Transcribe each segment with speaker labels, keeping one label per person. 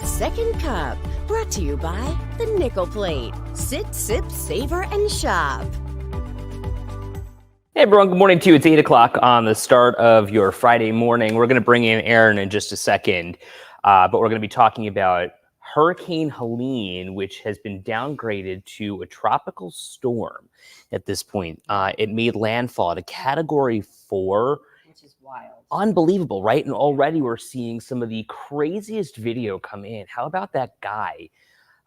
Speaker 1: Second Cup, brought to you by the Nickel Plate. Sit, sip, savor, and shop.
Speaker 2: Hey everyone, good morning to you. It's 8 o'clock on the start of your Friday morning. We're going to bring in Aaron in just a second, but we're going to be talking about Hurricane Helene, which has been downgraded to a tropical storm at this point. It made landfall at a Category 4.
Speaker 3: Which is wild.
Speaker 2: Unbelievable, right? And already we're seeing some of the craziest video come in. How about that guy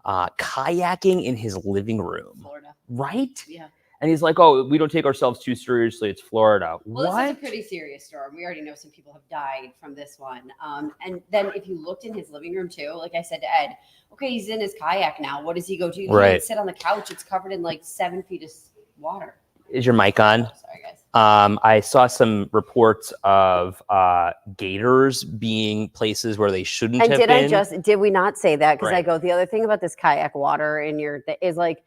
Speaker 2: kayaking in his living room?
Speaker 3: Florida.
Speaker 2: Right?
Speaker 3: Yeah.
Speaker 2: And he's like, oh, we don't take ourselves too seriously. It's Florida.
Speaker 3: Well,
Speaker 2: what?
Speaker 3: This is a pretty serious storm. We already know some people have died from this one. And then if you looked in his living room too, like I said to Ed, okay, he's in his kayak now. What does he go do? He can't sit on the couch. It's covered in like 7 feet of water.
Speaker 2: Is your mic on?
Speaker 3: Oh, sorry, guys.
Speaker 2: I saw some reports of gators being places where they shouldn't have been.
Speaker 4: Did we not say that? Because
Speaker 2: Right.
Speaker 4: I go, the other thing about this kayak water is like,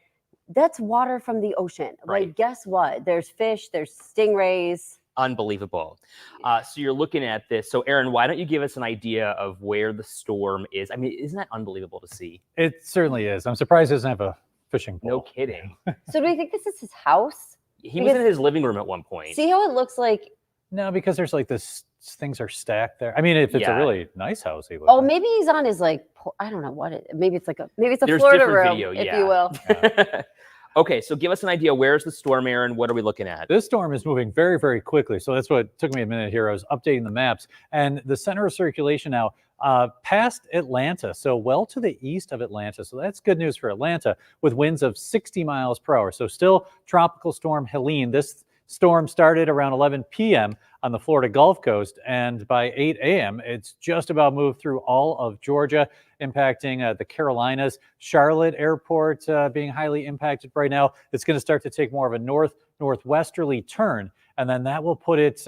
Speaker 4: that's water from the ocean.
Speaker 2: Right.
Speaker 4: Like, guess what? There's fish, there's stingrays.
Speaker 2: Unbelievable. So you're looking at this. So Aaron, why don't you give us an idea of where the storm is? I mean, isn't that unbelievable to see?
Speaker 5: It certainly is. I'm surprised it doesn't have a fishing pole.
Speaker 2: No kidding.
Speaker 4: So do we think this is his house?
Speaker 2: He was in his living room at one point.
Speaker 4: See how it looks like?
Speaker 5: No, because there's like this, things are stacked there. I mean, if it's a really nice house, he lives
Speaker 4: Oh,
Speaker 5: in.
Speaker 4: maybe he's on his I don't know what it. Maybe it's a
Speaker 2: There's
Speaker 4: Florida
Speaker 2: different
Speaker 4: room,
Speaker 2: video,
Speaker 4: if
Speaker 2: yeah.
Speaker 4: you will.
Speaker 2: Okay, so give us an idea. Where's the storm, Aaron? What are we looking at?
Speaker 5: This storm is moving very, very quickly. So that's what took me a minute here. I was updating the maps, and the center of circulation now past Atlanta, so well to the east of Atlanta. So that's good news for Atlanta, with winds of 60 miles per hour. So still tropical storm Helene. This storm started around 11 p.m. on the Florida Gulf Coast, and by 8 a.m., it's just about moved through all of Georgia, impacting the Carolinas. Charlotte Airport being highly impacted right now. It's going to start to take more of a northwesterly turn, and then that will put it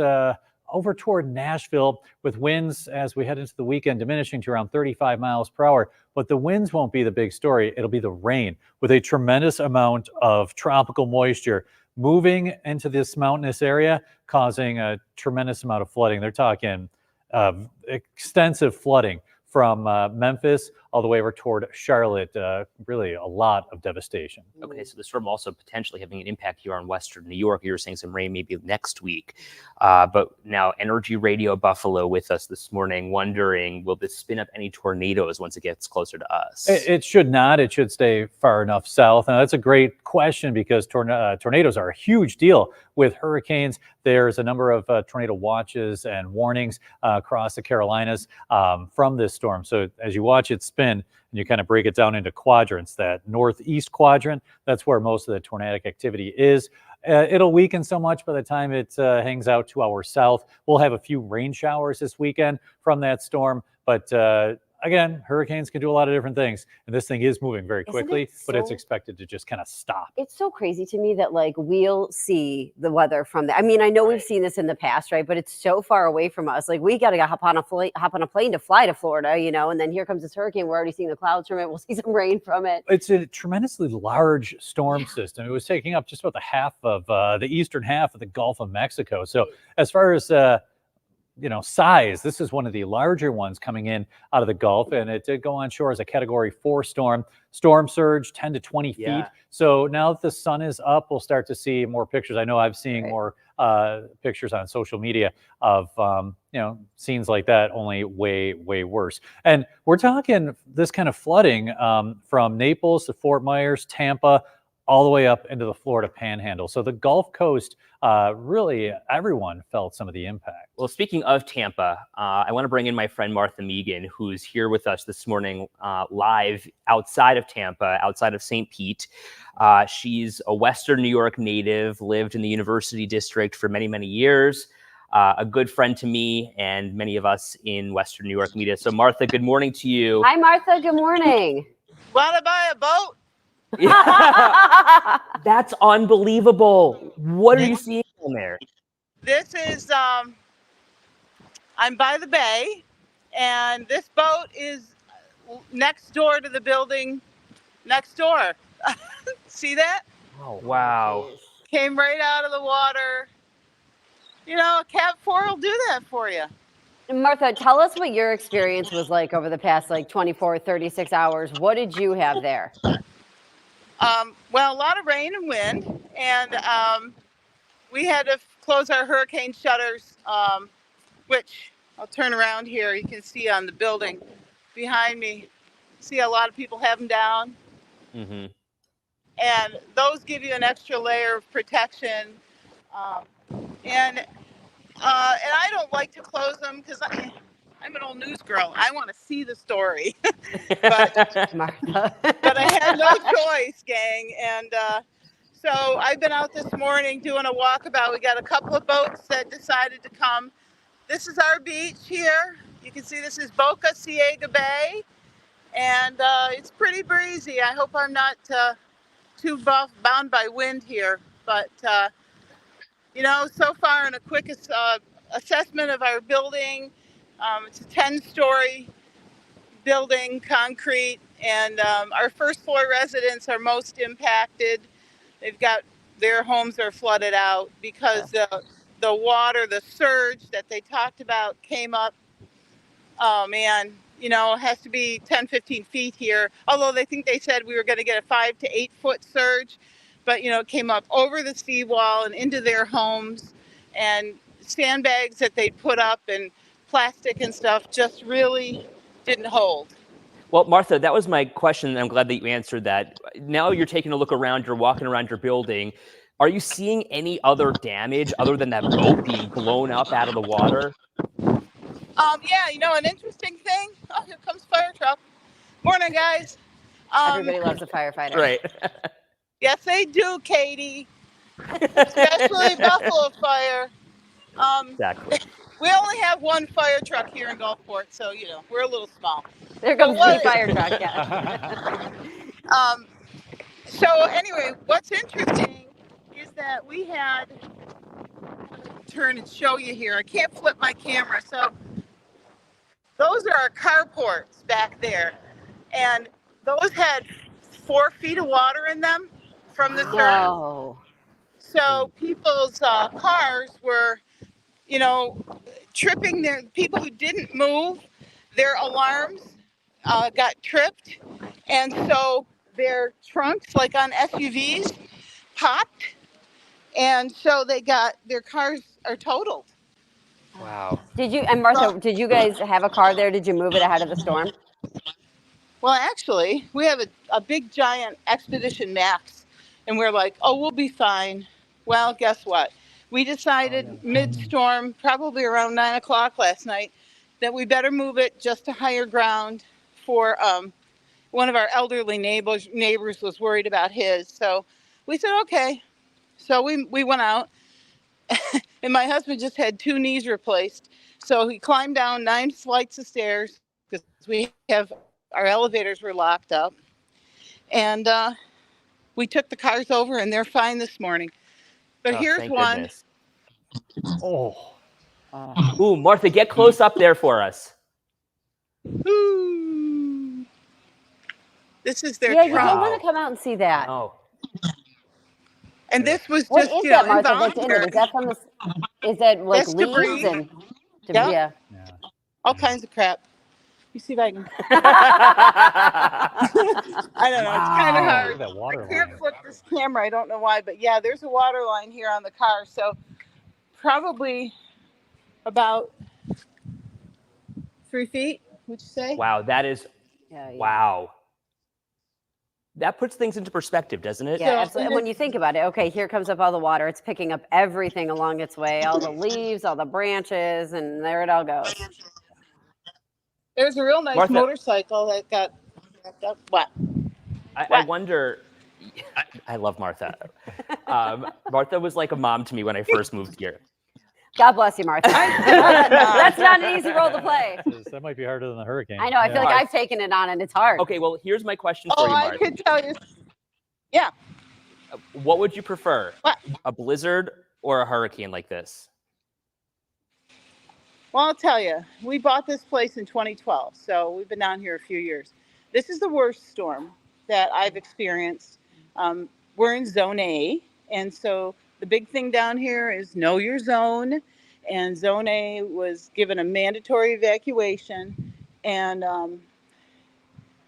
Speaker 5: over toward Nashville, with winds as we head into the weekend diminishing to around 35 miles per hour. But the winds won't be the big story. It'll be the rain, with a tremendous amount of tropical moisture moving into this mountainous area, causing a tremendous amount of flooding. They're talking extensive flooding from Memphis all the way over toward Charlotte. Really a lot of devastation.
Speaker 2: Okay, so the storm also potentially having an impact here on western New York. You were saying some rain maybe next week. But now Energy Radio Buffalo with us this morning, wondering, will this spin up any tornadoes once it gets closer to us?
Speaker 5: It should not. It should stay far enough south. And that's a great question, because tornadoes are a huge deal with hurricanes. There's a number of tornado watches and warnings across the Carolinas from this storm. So as you watch it spin, and you kind of break it down into quadrants, that northeast quadrant, that's where most of the tornadic activity is. It'll weaken so much by the time it hangs out to our south. We'll have a few rain showers this weekend from that storm, but again, hurricanes can do a lot of different things, and this thing is moving very quickly, but it's expected to just kind of stop.
Speaker 4: It's so crazy to me that like we'll see the weather from I mean, I know we've seen this in the past, right? But it's so far away from us. Like, we got to hop on a plane to fly to Florida, you know, and then here comes this hurricane. We're already seeing the clouds from it. We'll see some rain from it.
Speaker 5: It's a tremendously large storm system. It was taking up just about the half of the eastern half of the Gulf of Mexico. So as far as size, this is one of the larger ones coming in out of the Gulf, and it did go on shore as a Category 4 storm. Storm surge 10 to 20 feet. So now that the sun is up, we'll start to see more pictures. I know I've seen more pictures on social media of scenes like that, only way worse. And we're talking this kind of flooding from Naples to Fort Myers, Tampa, all the way up into the Florida Panhandle. So the Gulf Coast, really everyone felt some of the impact.
Speaker 2: Well, speaking of Tampa, I want to bring in my friend Martha Megan, who's here with us this morning live outside of Tampa, outside of St. Pete. She's a Western New York native, lived in the University District for many, many years. A good friend to me and many of us in Western New York media. So Martha, good morning to you.
Speaker 4: Hi, Martha. Good morning.
Speaker 6: Want to buy a boat?
Speaker 2: That's unbelievable. What are you seeing on there?
Speaker 6: This is, I'm by the bay, and this boat is next door to the building next door. See that?
Speaker 2: Oh, wow.
Speaker 6: Came right out of the water. You know, a Cat 4 will do that for you.
Speaker 4: Martha, tell us what your experience was like over the past like 24, 36 hours. What did you have there?
Speaker 6: Well, a lot of rain and wind, and we had to close our hurricane shutters, which I'll turn around here. You can see on the building behind me. See a lot of people have them down.
Speaker 2: Mm-hmm.
Speaker 6: And those give you an extra layer of protection. And I don't like to close them because I'm an old news girl. I want to see the story.
Speaker 4: Martha.
Speaker 6: But I had no choice, gang. And so I've been out this morning doing a walkabout. We got a couple of boats that decided to come. This is our beach here. You can see this is Boca Ciega Bay. And it's pretty breezy. I hope I'm not too bound by wind here. But, so far in a quick assessment of our building, it's a 10-story building, concrete, and our first floor residents are most impacted. Their homes are flooded out because the water, the surge that they talked about came up. Oh man, it has to be 10, 15 feet here. Although they said we were going to get a 5 to 8 foot surge, but it came up over the seawall and into their homes, and sandbags that they put up and plastic and stuff just really didn't hold.
Speaker 2: Well, Martha, that was my question, and I'm glad that you answered that. Now you're taking a look around, you're walking around your building. Are you seeing any other damage other than that boat being blown up out of the water?
Speaker 6: An interesting thing. Oh, here comes fire truck. Morning, guys.
Speaker 4: Everybody loves a firefighter.
Speaker 2: Right.
Speaker 6: Yes, they do, Katie. Especially Buffalo Fire.
Speaker 2: Exactly.
Speaker 6: We only have one fire truck here in Gulfport, so we're a little small.
Speaker 4: There comes the fire truck. Yeah.
Speaker 6: So anyway, what's interesting is that we had turn and show you here. I can't flip my camera, so those are our carports back there, and those had 4 feet of water in them from the surge.
Speaker 4: Whoa.
Speaker 6: So people's cars were, tripping. People who didn't move, their alarms got tripped, and so their trunks, like on SUVs, popped, and so their cars are totaled.
Speaker 2: Wow.
Speaker 4: Martha, did you guys have a car there? Did you move it ahead of the storm?
Speaker 6: Well, actually, we have a big giant Expedition Max, and we're like, oh, we'll be fine. Well, guess what? We decided mid-storm, probably around 9 o'clock last night, that we better move it just to higher ground for one of our elderly neighbors was worried about his. So we said, okay. So we went out, and my husband just had 2 knees replaced. So he climbed down 9 flights of stairs because our elevators were locked up. And we took the cars over, and they're fine this morning. But here's one.
Speaker 2: Goodness. Ooh, Martha, get close up there for us.
Speaker 6: Ooh. This is their
Speaker 4: Yeah, you
Speaker 6: truck.
Speaker 4: don't want to come out and see that.
Speaker 2: Oh.
Speaker 6: And this was
Speaker 4: What
Speaker 6: just,
Speaker 4: is that, Martha? That's in it.
Speaker 6: involuntary.
Speaker 4: Is that from is that like
Speaker 6: That's
Speaker 4: leaves
Speaker 6: debris.
Speaker 4: and
Speaker 6: Yeah.
Speaker 4: yeah.
Speaker 6: All kinds of crap. You see if I can. I don't know. It's kind of
Speaker 5: Look
Speaker 6: hard.
Speaker 5: at that water
Speaker 6: I can't
Speaker 5: line.
Speaker 6: flip this camera. I don't know why, but yeah, there's a water line here on the car. So probably about 3 feet, would you say?
Speaker 2: Wow, that is,
Speaker 4: Yeah, yeah.
Speaker 2: wow. That puts things into perspective, doesn't it?
Speaker 4: Yeah,
Speaker 6: So-
Speaker 4: absolutely. And when you think about it, okay, here comes up all the water. It's picking up everything along its way, all the leaves, all the branches, and there it all goes.
Speaker 6: There's a real nice
Speaker 2: Martha-
Speaker 6: motorcycle that got wrapped up. What?
Speaker 2: I wonder, I love Martha. Martha was like a mom to me when I first moved here.
Speaker 4: God bless you, Martha. That's not an easy role to play.
Speaker 5: That might be harder than the hurricane.
Speaker 4: I know. I feel
Speaker 5: Yeah.
Speaker 4: like I've taken it on, and it's hard.
Speaker 2: Okay, well, here's my question for
Speaker 6: Oh,
Speaker 2: you,
Speaker 6: I
Speaker 2: Martha.
Speaker 6: could tell you. Yeah.
Speaker 2: What would you prefer?
Speaker 6: What?
Speaker 2: A blizzard or a hurricane like this?
Speaker 6: Well, I'll tell you, we bought this place in 2012, so we've been down here a few years. This is the worst storm that I've experienced. We're in Zone A, and so the big thing down here is know your zone and Zone A was given a mandatory evacuation. And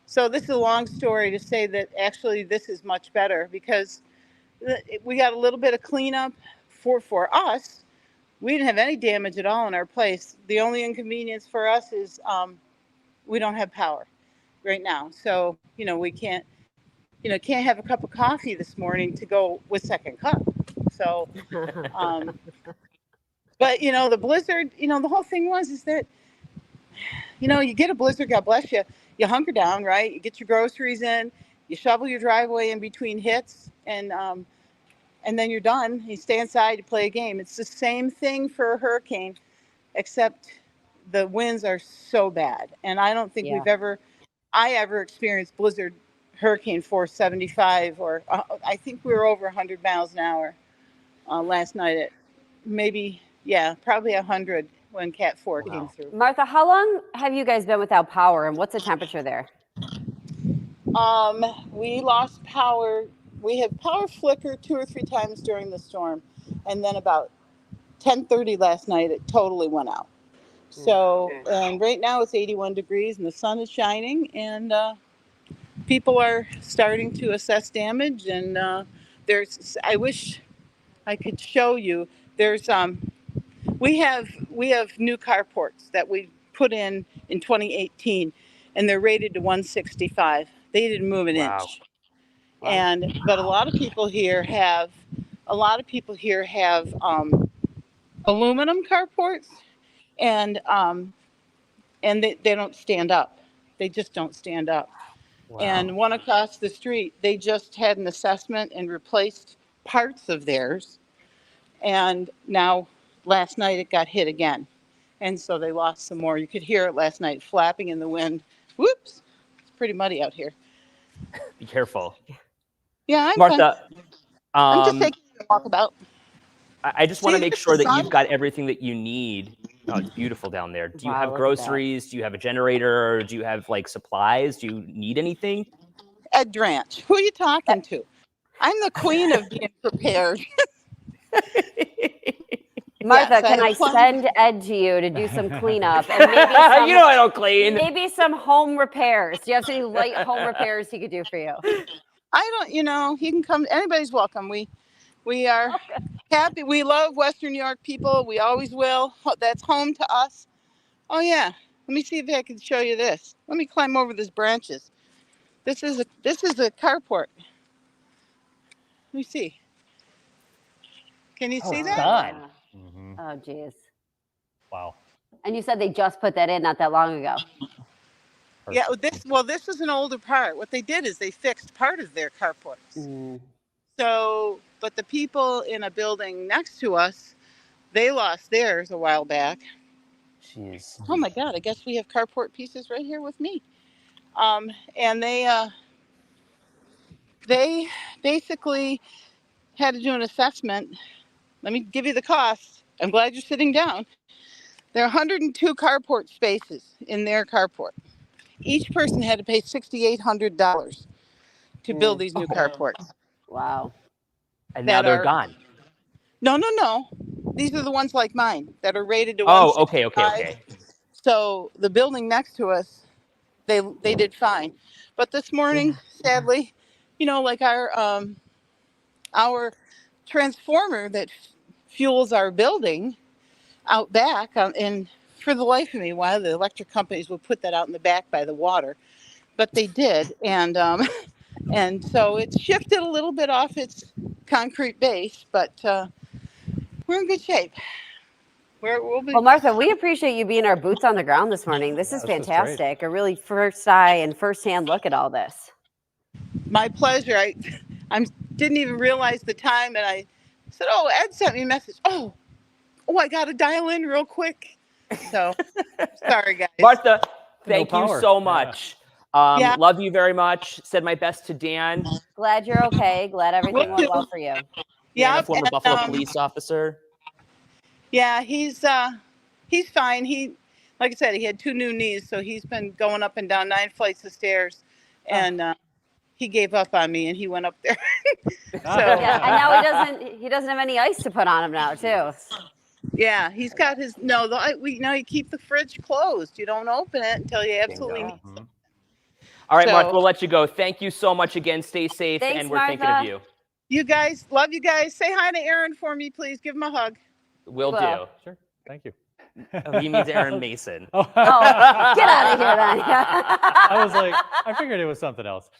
Speaker 6: so this is a long story to say that actually this is much better because we got a little bit of cleanup for us. We didn't have any damage at all in our place. The only inconvenience for us is we don't have power right now. So, we can't have a cup of coffee this morning to go with second cup. So, but the blizzard, the whole thing is that, you get a blizzard, God bless you, you hunker down, right? You get your groceries in, you shovel your driveway in between hits, and then you're done. You stay inside, you play a game. It's the same thing for a hurricane, except the winds are so bad. And I don't think I ever experienced blizzard hurricane force 75, or I think we were over 100 miles an hour last night at probably 100 when Cat 4 came through.
Speaker 4: Martha, how long have you guys been without power, and what's the temperature there?
Speaker 6: We lost power. We had power flicker 2 or 3 times during the storm, and then about 10:30 last night, it totally went out. So, and right now it's 81 degrees and the sun is shining, and people are starting to assess damage. And I wish I could show you. We have new carports that we put in 2018, and they're rated to 165. They didn't move an inch. But a lot of people here have aluminum carports, and they don't stand up. They just don't stand up. Wow. And one across the street, they just had an assessment and replaced parts of theirs. And now, last night, it got hit again. And so they lost some more. You could hear it last night flapping in the wind. Whoops. It's pretty muddy out here.
Speaker 2: Be careful.
Speaker 6: Yeah,
Speaker 2: Martha.
Speaker 6: I'm just taking a walkabout.
Speaker 2: I just want to make sure that you've got everything that you need. Oh, it's beautiful down there. Do you have groceries? Do you have a generator? Do you have supplies? Do you need anything?
Speaker 6: Ed Dranch. Who are you talking to? I'm the queen of being prepared.
Speaker 4: Martha, can I send Ed to you to do some cleanup and maybe
Speaker 2: I don't clean.
Speaker 4: Maybe some home repairs. Do you have any light home repairs he could do for you?
Speaker 6: I don't. He can come. Anybody's welcome. We are happy. We love Western New York people. We always will. That's home to us. Oh yeah. Let me see if I can show you this. Let me climb over these branches. This is a carport. Let me see. Can you see that?
Speaker 2: God.
Speaker 4: Mm-hmm. Oh geez.
Speaker 5: Wow.
Speaker 4: And you said they just put that in not that long ago.
Speaker 6: Yeah. This is an older part. What they did is they fixed part of their carports. Mm. So, but the people in a building next to us, they lost theirs a while back.
Speaker 2: Jeez.
Speaker 6: Oh my God! I guess we have carport pieces right here with me. And they basically had to do an assessment. Let me give you the cost. I'm glad you're sitting down. There are 102 carport spaces in their carport. Each person had to pay $6,800 to build these new carports.
Speaker 4: Wow.
Speaker 2: And now they're gone.
Speaker 6: No. These are the ones like mine that are rated to
Speaker 2: okay.
Speaker 6: So the building next to us, they did fine. But this morning, sadly, like our transformer that fuels our building out back, and for the life of me, why the electric companies would put that out in the back by the water, but they did, and so it's shifted a little bit off its concrete base, but we're in good shape. We'll be.
Speaker 4: Well, Martha, we appreciate you being our boots on the ground this morning. This is fantastic. A really first eye and firsthand look at all this. My
Speaker 6: pleasure. I didn't even realize the time, and I said, "Oh, Ed sent me a message. Oh, I got to dial in real quick." So, sorry, guys.
Speaker 2: Martha, thank you so much. Love you very much. Said my best to Dan.
Speaker 4: Glad you're okay. Glad everything went well for you.
Speaker 2: Yeah, former Buffalo police officer.
Speaker 6: Yeah, he's fine. He, like I said, he had 2 new knees, so he's been going up and down 9 flights of stairs, and he gave up on me, and he went up there.
Speaker 4: And now he doesn't have any ice to put on him now, too.
Speaker 6: Yeah, he's got his you keep the fridge closed. You don't open it until you absolutely
Speaker 2: Bingo.
Speaker 6: need something.
Speaker 2: All right, Martha,
Speaker 6: So-
Speaker 2: we'll let you go. Thank you so much again. Stay safe,
Speaker 4: Thanks,
Speaker 2: and we're thinking
Speaker 4: Martha.
Speaker 2: of you.
Speaker 6: You guys, love you guys. Say hi to Aaron for me, please. Give him a hug.
Speaker 2: Will do.
Speaker 4: Well.
Speaker 5: Sure. Thank you.
Speaker 2: Oh, he means Aaron Mason.
Speaker 5: Oh,
Speaker 4: Get out of here then.
Speaker 5: I was like, I figured it was something else.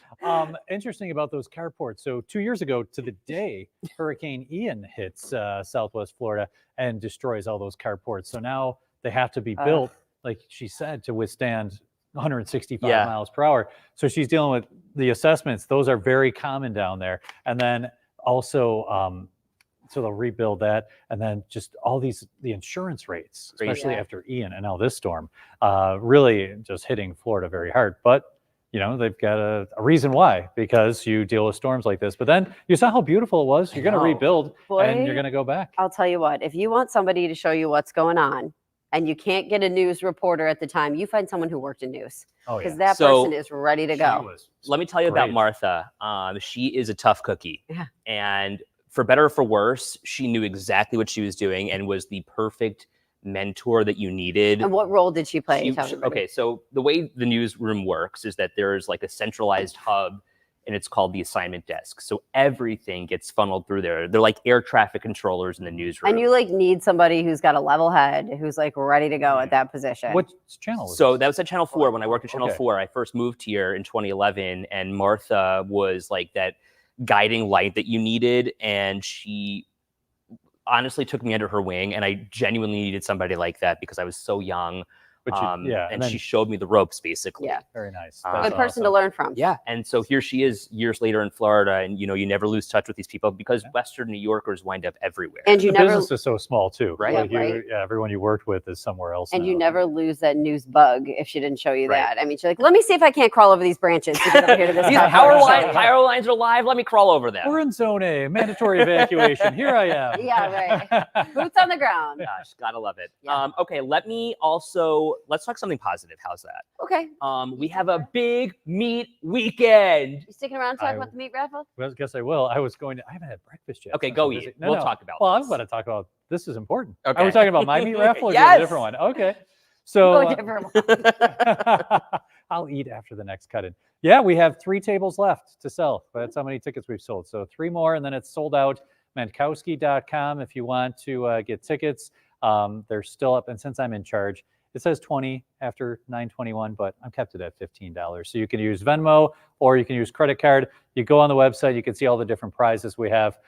Speaker 5: Interesting about those carports. So 2 years ago to the day, Hurricane Ian hits Southwest Florida and destroys all those carports. So now they have to be built, like she said, to withstand 165
Speaker 2: Yeah.
Speaker 5: miles per hour. So she's dealing with the assessments. Those are very common down there. And then also, so they'll rebuild that, and then just all the insurance rates,
Speaker 2: Crazy.
Speaker 5: especially
Speaker 4: Yeah.
Speaker 5: after Ian and now this storm, really just hitting Florida very hard. But they've got a reason why, because you deal with storms like this. But then you saw how beautiful it was. You're going to
Speaker 2: know.
Speaker 5: rebuild, and
Speaker 4: Boy.
Speaker 5: you're going to go back.
Speaker 4: I'll tell you what, if you want somebody to show you what's going on and you can't get a news reporter at the time, you find someone who worked in news,
Speaker 5: Oh
Speaker 4: because
Speaker 5: yeah.
Speaker 4: that
Speaker 2: So,
Speaker 4: person is ready to
Speaker 5: She
Speaker 4: go.
Speaker 5: was
Speaker 2: Let me tell you about
Speaker 5: great.
Speaker 2: Martha. She is a tough cookie.
Speaker 4: Yeah.
Speaker 2: And for better or for worse, she knew exactly what she was doing and was the perfect mentor that you needed.
Speaker 4: And what role did she play?
Speaker 2: She-
Speaker 4: Tell everybody.
Speaker 2: okay, so the way the newsroom works is that there's like a centralized hub, and it's called the assignment desk. So everything gets funneled through there. They're like air traffic controllers in the newsroom.
Speaker 4: And you need somebody who's got a level head, who's ready to go at that position.
Speaker 5: What channel was
Speaker 2: So
Speaker 5: this?
Speaker 2: that was at Channel 4 when I worked at Channel
Speaker 5: Okay.
Speaker 2: 4. I first moved here in 2011, and Martha was like that guiding light that you needed, and she honestly took me under her wing, and I genuinely needed somebody like that because I was so young.
Speaker 5: But yeah,
Speaker 2: and
Speaker 5: then,
Speaker 2: she showed me the ropes basically.
Speaker 4: Yeah.
Speaker 5: very nice.
Speaker 2: Good
Speaker 5: That's
Speaker 4: Good person to
Speaker 5: awesome.
Speaker 4: learn from.
Speaker 2: Yeah, and so here she is years later in Florida, and you never lose touch with these people because Western New Yorkers wind up everywhere.
Speaker 4: And you
Speaker 5: The
Speaker 4: never
Speaker 5: business is so small too,
Speaker 2: Right.
Speaker 5: Like
Speaker 4: Yeah, right.
Speaker 5: everyone you worked with is somewhere else.
Speaker 4: and
Speaker 5: now.
Speaker 4: you never lose that news bug if she didn't show you
Speaker 2: Right.
Speaker 4: that. I mean, she's like, let me see if I can't crawl over these branches to get over here to this
Speaker 2: These
Speaker 4: house.
Speaker 2: power
Speaker 4: I'll show you."
Speaker 2: lines are live. Let me crawl over them.
Speaker 5: We're in Zone A, mandatory evacuation. Here I am.
Speaker 4: Yeah, right. Boots on the ground.
Speaker 2: Gosh, gotta love it.
Speaker 4: Yeah.
Speaker 2: Okay, let's talk something positive. How's that?
Speaker 4: Okay.
Speaker 2: We have a big meat weekend.
Speaker 4: You sticking around to talk
Speaker 5: I-
Speaker 4: about the meat raffle?
Speaker 5: Well, I guess I will. I haven't had breakfast yet.
Speaker 2: Okay,
Speaker 5: so
Speaker 2: go
Speaker 5: I'm
Speaker 2: eat.
Speaker 5: busy.
Speaker 2: We'll talk about
Speaker 5: Well,
Speaker 2: this.
Speaker 5: I'm going to talk about this is important.
Speaker 2: Okay.
Speaker 5: Are we talking about my meat raffle or
Speaker 2: Yes!
Speaker 5: a different one? Okay. So
Speaker 4: Go a different one.
Speaker 5: I'll eat after the next cut in. Yeah, we have 3 tables left to sell. That's how many tickets we've sold. So 3 more, and then it's sold out. Mankowski.com if you want to get tickets. They're still up, and since I'm in charge, it says 20 after 9/21, but I'm kept it at $15. So you can use Venmo or you can use credit card. You go on the website, you can see all the different prizes we have.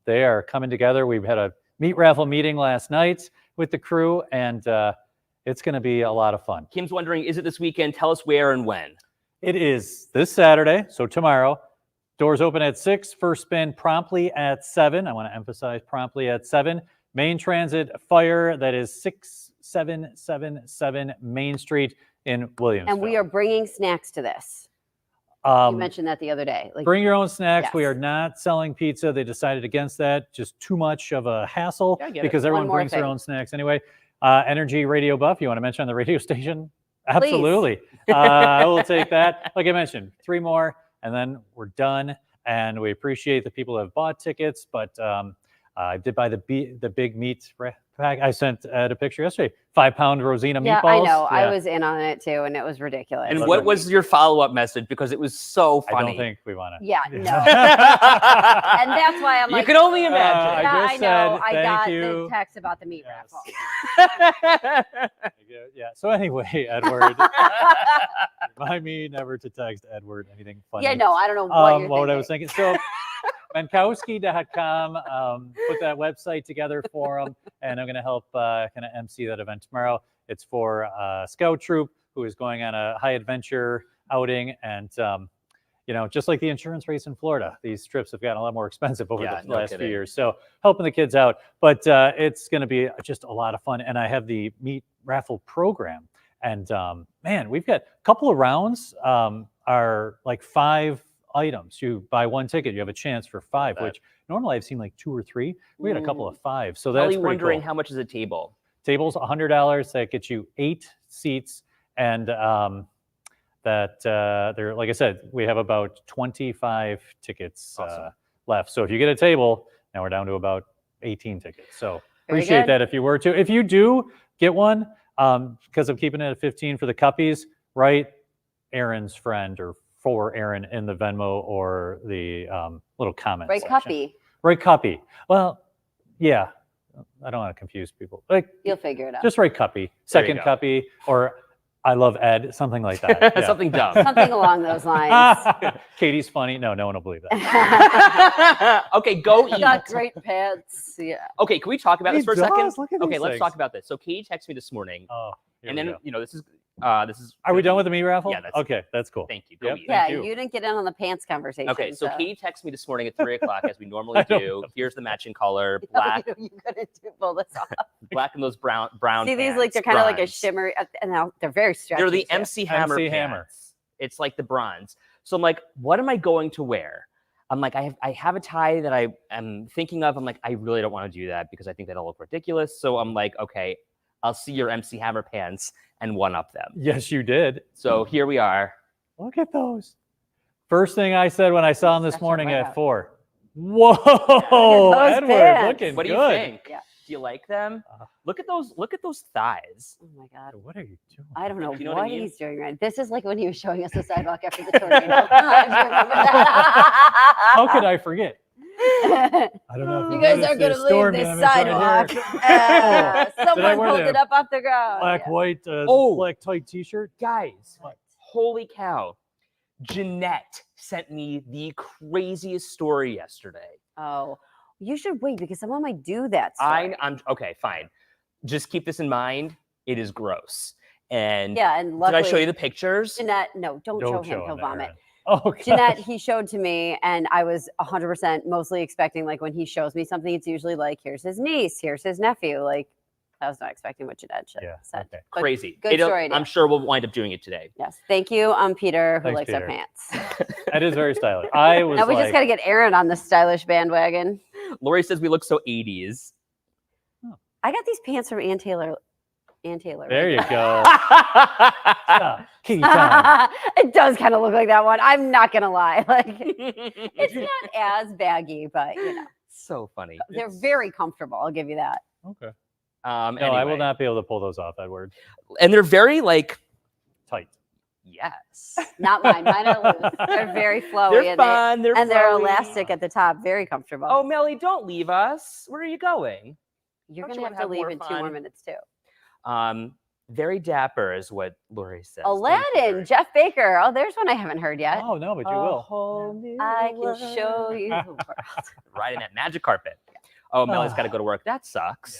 Speaker 5: They are coming together. We've had a meat raffle meeting last night with the crew, and it's going to be a lot of fun.
Speaker 2: Kim's wondering, is it this weekend? Tell us where and when.
Speaker 5: It is this Saturday, so tomorrow. Doors open at 6, first spin promptly at 7. I want to emphasize promptly at 7. Main Transit Fire, that is 6777 Main Street in Williamsville.
Speaker 4: And we are bringing snacks to this. You
Speaker 5: Um,
Speaker 4: mentioned that the other day.
Speaker 5: bring your own snacks. We
Speaker 4: Yes.
Speaker 5: are not selling pizza. They decided against that. Just too much of a hassle
Speaker 2: Yeah, I get it.
Speaker 5: because
Speaker 4: One
Speaker 5: everyone
Speaker 4: more
Speaker 5: brings their
Speaker 4: thing.
Speaker 5: own snacks anyway. Energy Radio Buff, you want to mention on the radio station? Absolutely. I will take that. Like I mentioned, 3 more, and then we're done. And we appreciate the people who have bought tickets, but I did buy the big meat pack. I sent a picture yesterday. 5-pound Rosina
Speaker 4: Yeah,
Speaker 5: meatballs.
Speaker 4: I know. I
Speaker 5: Yeah.
Speaker 4: was in on it too, and it was ridiculous.
Speaker 2: And
Speaker 5: Love
Speaker 2: what
Speaker 5: it.
Speaker 2: was your follow-up message? Because it was so
Speaker 5: I
Speaker 2: funny.
Speaker 5: don't think we want to.
Speaker 4: Yeah, no.
Speaker 2: and
Speaker 4: And that's why I'm
Speaker 2: you
Speaker 4: like,
Speaker 2: can only
Speaker 5: I
Speaker 2: imagine.
Speaker 4: yeah,
Speaker 5: just
Speaker 4: I know.
Speaker 5: said
Speaker 4: I
Speaker 5: thank
Speaker 4: got
Speaker 5: you.
Speaker 4: the text about the meat
Speaker 5: Yes.
Speaker 4: raffle.
Speaker 5: Yeah. So anyway, Edward, remind me never to text Edward anything funny.
Speaker 4: Yeah, no, I don't know what you're
Speaker 5: what I was
Speaker 4: thinking.
Speaker 5: thinking. So Mankowski.com, put that website together for them, and I'm going to help kind of MC that event tomorrow. It's for a scout troop who is going on a high adventure outing, and just like the insurance rates in Florida, these trips have gotten a lot more expensive over
Speaker 2: Yeah,
Speaker 5: the
Speaker 2: no
Speaker 5: last few
Speaker 2: kidding.
Speaker 5: years. So helping the kids out, but it's going to be just a lot of fun. And I have the meat raffle program, and man, we've got a couple of rounds. Are like 5 items. You buy 1 ticket, you have a chance for 5,
Speaker 2: that.
Speaker 5: which normally I've seen like 2 or 3. We had a couple
Speaker 4: Ooh.
Speaker 5: of 5, so that's
Speaker 2: Probably
Speaker 5: pretty
Speaker 2: wondering
Speaker 5: cool.
Speaker 2: how much is a table.
Speaker 5: Table's $100. That gets you 8 seats, and there, like I said, we have about 25 tickets
Speaker 2: Awesome.
Speaker 5: left. So if you get a table, now we're down to about 18 tickets. So
Speaker 4: Very
Speaker 5: Appreciate
Speaker 4: good.
Speaker 5: that if you were to. If you do get one, because I'm keeping it at 15 for the cuppies, write Aaron's friend or for Aaron in the Venmo or the little comment
Speaker 4: Right,
Speaker 5: section.
Speaker 4: Cuppy.
Speaker 5: Right, cuppy. Well, yeah. I don't want to confuse people. Like,
Speaker 4: You'll figure it out.
Speaker 5: just write cuppy, second
Speaker 2: go.
Speaker 5: cuppy, or I love Ed, something like that. Yeah.
Speaker 2: Something dumb.
Speaker 4: Something along those lines.
Speaker 5: Katie's funny. No one will believe that.
Speaker 2: Okay, go
Speaker 4: He's
Speaker 2: eat.
Speaker 4: got great pants. Yeah.
Speaker 2: Okay, can we talk about
Speaker 5: He
Speaker 2: this for a
Speaker 5: does.
Speaker 2: second?
Speaker 5: Look at
Speaker 2: Okay,
Speaker 5: these
Speaker 2: let's
Speaker 5: things.
Speaker 2: talk about this. So Katie texted me this morning,
Speaker 5: Oh, here
Speaker 2: and
Speaker 5: we
Speaker 2: then
Speaker 5: go.
Speaker 2: this is.
Speaker 5: Are we done with the meat raffle?
Speaker 2: Yeah, that's
Speaker 5: okay. That's cool.
Speaker 2: Thank you. Go
Speaker 5: Yep.
Speaker 2: eat.
Speaker 4: Yeah,
Speaker 5: you.
Speaker 4: you didn't get in on the pants conversation.
Speaker 2: Okay, so Katie texted me this morning at 3:00 as we normally
Speaker 5: I don't
Speaker 2: do.
Speaker 5: know.
Speaker 2: Here's the matching color:
Speaker 4: No,
Speaker 2: black,
Speaker 4: you couldn't pull this off.
Speaker 2: black, and those brown.
Speaker 4: See these like they're kind of like a shimmer, and now they're very stretchy.
Speaker 2: They're the
Speaker 4: too.
Speaker 2: MC Hammer
Speaker 5: MC
Speaker 2: pants.
Speaker 5: Hammer.
Speaker 2: It's like the bronze. So I'm like, what am I going to wear? I'm like, I have a tie that I am thinking of. I'm like, I really don't want to do that because I think that'll look ridiculous. So I'm like, okay, I'll see your MC Hammer pants and one up them.
Speaker 5: Yes, you did.
Speaker 2: So here we are.
Speaker 5: Look at those. First thing I said when I saw him this
Speaker 4: Stretch it
Speaker 5: morning
Speaker 4: right
Speaker 5: at
Speaker 4: out.
Speaker 5: 4. Whoa,
Speaker 4: Those
Speaker 5: Edward,
Speaker 4: pants.
Speaker 5: looking
Speaker 2: What do
Speaker 5: good.
Speaker 2: you think?
Speaker 4: Yeah.
Speaker 2: Do you like them?
Speaker 5: Uh,
Speaker 2: Look at those thighs.
Speaker 4: Oh my god.
Speaker 5: What are you doing?
Speaker 4: I don't know,
Speaker 2: You know
Speaker 4: what
Speaker 2: what I mean?
Speaker 4: he's doing right. This is like when he was showing us the sidewalk after the tornado. Do you remember that?
Speaker 5: How could I forget? I don't know. If
Speaker 4: You guys
Speaker 5: noticed
Speaker 4: are going
Speaker 5: there's
Speaker 4: to
Speaker 5: storm
Speaker 4: leave this
Speaker 5: damage right
Speaker 4: sidewalk.
Speaker 5: here. Did I
Speaker 4: Someone
Speaker 5: wear
Speaker 4: pulled
Speaker 5: the
Speaker 4: it up off the ground.
Speaker 5: Black,
Speaker 4: Yeah.
Speaker 5: white,
Speaker 2: Oh.
Speaker 5: black tight t-shirt.
Speaker 2: Guys,
Speaker 5: What?
Speaker 2: holy cow. Jeanette sent me the craziest story yesterday.
Speaker 4: Oh, you should wait because someone might do that. Story.
Speaker 2: I'm okay, fine. Just keep this in mind. It is gross. And
Speaker 4: Yeah, and
Speaker 2: did
Speaker 4: luckily,
Speaker 2: I show you the pictures?
Speaker 4: Jeanette, no, don't show
Speaker 5: Don't
Speaker 4: him.
Speaker 5: show
Speaker 4: He'll
Speaker 5: him,
Speaker 4: vomit.
Speaker 5: Aaron. Oh, God.
Speaker 4: Jeanette, he showed to me, and I was 100% mostly expecting, like, when he shows me something, it's usually like, here's his niece, here's his nephew. Like, I was not expecting what Jeanette
Speaker 5: Yeah,
Speaker 4: said.
Speaker 5: okay.
Speaker 4: But
Speaker 2: Crazy.
Speaker 4: good story idea.
Speaker 2: I'm sure we'll wind up doing it today.
Speaker 4: yes, thank you, Peter, who
Speaker 5: Thanks,
Speaker 4: likes our
Speaker 5: Peter.
Speaker 4: pants.
Speaker 5: That is very stylish. I was
Speaker 4: Now we
Speaker 5: like,
Speaker 4: just got to get Aaron on the stylish bandwagon.
Speaker 2: Lori says we look so 80s.
Speaker 4: I got these pants from Ann Taylor. Ann Taylor.
Speaker 5: there you
Speaker 4: right?
Speaker 5: go. Stop. Katie time.
Speaker 4: It does kind of look like that one. I'm not gonna lie. Like, it's not as baggy, but you know,
Speaker 2: So funny.
Speaker 4: they're very comfortable. I'll give you that.
Speaker 5: Okay.
Speaker 2: No,
Speaker 5: No, I will not be able to pull those off, Edward.
Speaker 2: And they're very like,
Speaker 5: Tight.
Speaker 2: yes.
Speaker 4: Not mine. Mine are loose. They're very flowy.
Speaker 2: They're
Speaker 4: and
Speaker 2: fun. They're
Speaker 4: and they're
Speaker 2: flowy.
Speaker 4: elastic at the top. Very comfortable.
Speaker 2: Oh, Melly, don't leave us. Where are you going?
Speaker 4: you're
Speaker 2: don't
Speaker 4: gonna
Speaker 2: you
Speaker 4: have
Speaker 2: wanna
Speaker 4: to
Speaker 2: have
Speaker 4: leave
Speaker 2: more
Speaker 4: in 2 more
Speaker 2: fun?
Speaker 4: minutes too.
Speaker 2: Very dapper is what Lori says. Thank you,
Speaker 4: Aladdin,
Speaker 2: Lori.
Speaker 4: Jeff Baker. Oh, there's one I haven't heard yet.
Speaker 5: Oh, no, but you
Speaker 2: A
Speaker 5: will.
Speaker 2: whole new
Speaker 4: I can
Speaker 2: world.
Speaker 4: show you the world.
Speaker 2: Riding that magic carpet. Oh, Melly's got to go to work. That sucks.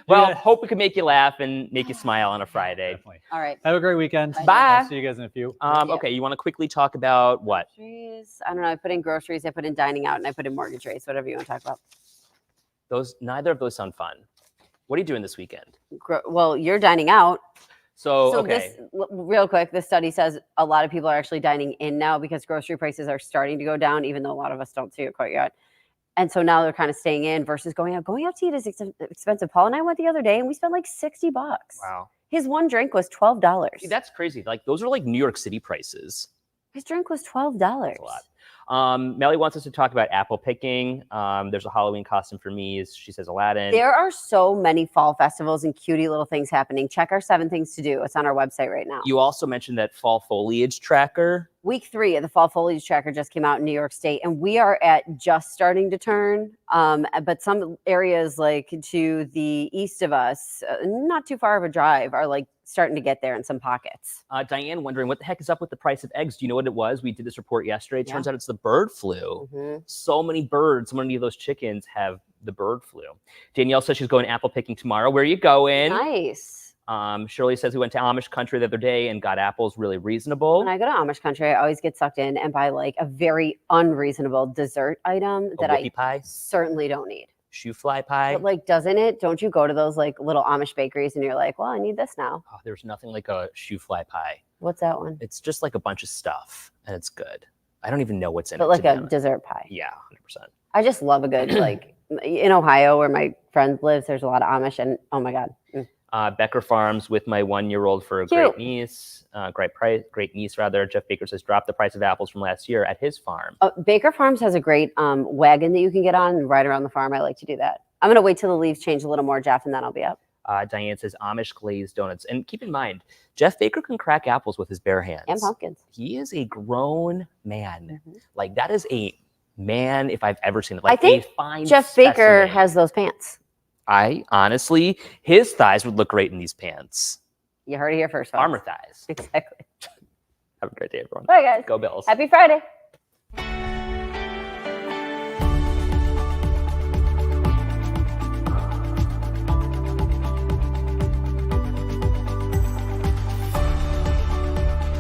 Speaker 2: Well,
Speaker 5: Yeah.
Speaker 2: hope we can make you laugh and make you smile on a Friday.
Speaker 5: Definitely.
Speaker 4: All right.
Speaker 5: Have a great weekend.
Speaker 2: Bye.
Speaker 5: I'll see you guys in a few.
Speaker 4: Yeah.
Speaker 2: Okay, you want to quickly talk about what?
Speaker 4: Groceries. I don't know. I put in groceries. I put in dining out, and I put in mortgage rates. Whatever you want to talk about.
Speaker 2: Neither of those sound fun. What are you doing this weekend?
Speaker 4: Well, you're dining out.
Speaker 2: So,
Speaker 4: So
Speaker 2: okay.
Speaker 4: real quick, this study says a lot of people are actually dining in now because grocery prices are starting to go down, even though a lot of us don't see it quite yet. And so now they're kind of staying in versus going out. Going out to eat is expensive. Paul and I went the other day, and we spent like $60.
Speaker 2: Wow.
Speaker 4: His one drink was $12.
Speaker 2: See, that's crazy. Like those are like New York City prices.
Speaker 4: His drink was $12.
Speaker 2: That's a lot. Melly wants us to talk about apple picking. There's a Halloween costume for me. She says Aladdin.
Speaker 4: There are so many fall festivals and cutie little things happening. Check our 7 things to do. It's on our website right now.
Speaker 2: You also mentioned that fall foliage tracker.
Speaker 4: Week 3 of the fall foliage tracker just came out in New York State, and we are at just starting to turn. But some areas like to the east of us, not too far of a drive, are like starting to get there in some pockets.
Speaker 2: Diane wondering what the heck is up with the price of eggs. Do you know what it was? We did this report yesterday. It
Speaker 4: Yeah.
Speaker 2: turns out it's the bird flu.
Speaker 4: Mhm.
Speaker 2: So many birds, so many of those chickens have the bird flu. Danielle says she's going apple picking tomorrow. Where are you going?
Speaker 4: Nice.
Speaker 2: Shirley says we went to Amish country the other day and got apples really reasonable.
Speaker 4: When I go to Amish country, I always get sucked in and buy like a very unreasonable dessert item that I
Speaker 2: whoopie pie,
Speaker 4: certainly don't need.
Speaker 2: shoe fly pie.
Speaker 4: But like, doesn't it? Don't you go to those like little Amish bakeries and you're like, well, I need this now.
Speaker 2: Oh, there's nothing like a shoe fly pie.
Speaker 4: What's that one?
Speaker 2: It's just like a bunch of stuff and it's good. I don't even know what's in
Speaker 4: But
Speaker 2: it.
Speaker 4: like
Speaker 2: to be
Speaker 4: a
Speaker 2: honest.
Speaker 4: dessert pie.
Speaker 2: Yeah, 100%.
Speaker 4: I just love a good like in Ohio where my friend lives. There's a lot of Amish, and oh my god,
Speaker 2: Becker Farms with my 1-year-old for a
Speaker 4: Cute.
Speaker 2: great niece. Great niece rather. Jeff Baker says drop the price of apples from last year at his farm.
Speaker 4: Baker Farms has a great wagon that you can get on and ride around the farm. I like to do that. I'm gonna wait till the leaves change a little more, Jeff, and then I'll be up.
Speaker 2: Diane says Amish glazed donuts. And keep in mind, Jeff Baker can crack apples with his bare hands.
Speaker 4: And pumpkins.
Speaker 2: He is a grown man.
Speaker 4: Mhm.
Speaker 2: Like that is a man if I've ever seen it.
Speaker 4: I
Speaker 2: Like
Speaker 4: think
Speaker 2: a fine
Speaker 4: Jeff Baker
Speaker 2: specimen.
Speaker 4: has those pants.
Speaker 2: I honestly, his thighs would look great in these pants.
Speaker 4: You heard it here first, folks.
Speaker 2: Farmer thighs.
Speaker 4: Exactly.
Speaker 2: Have a great day, everyone.
Speaker 4: Bye, guys.
Speaker 2: Go Bills.
Speaker 4: Happy Friday.